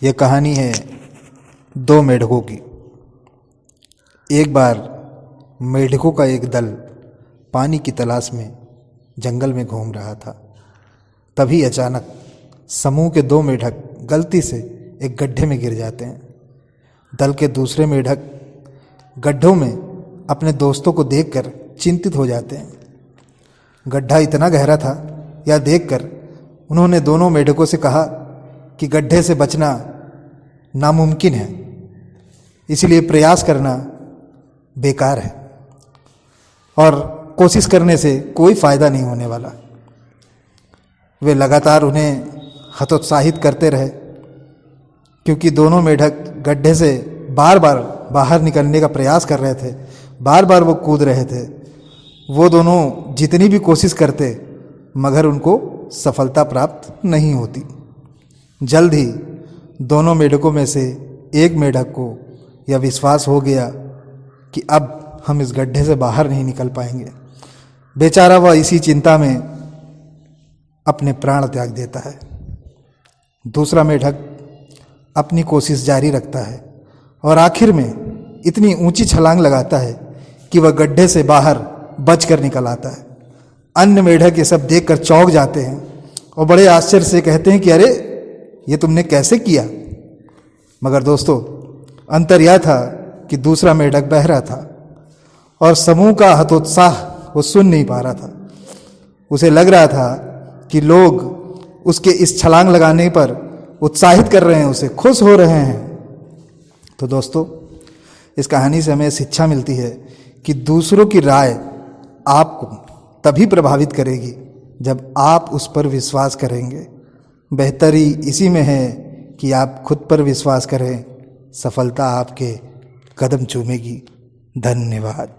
यह कहानी है दो मेढकों की। एक बार मेढकों का एक दल पानी की तलाश में जंगल में घूम रहा था। तभी अचानक समूह के दो मेढक गलती से एक गड्ढे में गिर जाते हैं। दल के दूसरे मेढक गड्ढों में अपने दोस्तों को देखकर चिंतित हो जाते हैं। गड्ढा इतना गहरा था, यह देखकर उन्होंने दोनों मेढकों से कहा कि गड्ढे से बचना नामुमकिन है, इसलिए प्रयास करना बेकार है और कोशिश करने से कोई फ़ायदा नहीं होने वाला। वे लगातार उन्हें हतोत्साहित करते रहे, क्योंकि दोनों मेढक गड्ढे से बार बार बाहर निकलने का प्रयास कर रहे थे, बार बार वो कूद रहे थे। वो दोनों जितनी भी कोशिश करते मगर उनको सफलता प्राप्त नहीं होती। जल्द ही दोनों मेढकों में से एक मेढक को यह विश्वास हो गया कि अब हम इस गड्ढे से बाहर नहीं निकल पाएंगे। बेचारा वह इसी चिंता में अपने प्राण त्याग देता है। दूसरा मेढक अपनी कोशिश जारी रखता है और आखिर में इतनी ऊंची छलांग लगाता है कि वह गड्ढे से बाहर बचकर निकल आता है। अन्य मेढक ये सब देखकर चौंक जाते हैं और बड़े आश्चर्य से कहते हैं कि अरे, ये तुमने कैसे किया? मगर दोस्तों, अंतर यह था कि दूसरा मेढक बहरा था और समूह का हतोत्साह वो सुन नहीं पा रहा था। उसे लग रहा था कि लोग उसके इस छलांग लगाने पर उत्साहित कर रहे हैं, उसे खुश हो रहे हैं। तो दोस्तों, इस कहानी से हमें शिक्षा मिलती है कि दूसरों की राय आपको तभी प्रभावित करेगी जब आप उस पर विश्वास करेंगे। बेहतरी इसी में है कि आप खुद पर विश्वास करें, सफलता आपके कदम चूमेगी। धन्यवाद।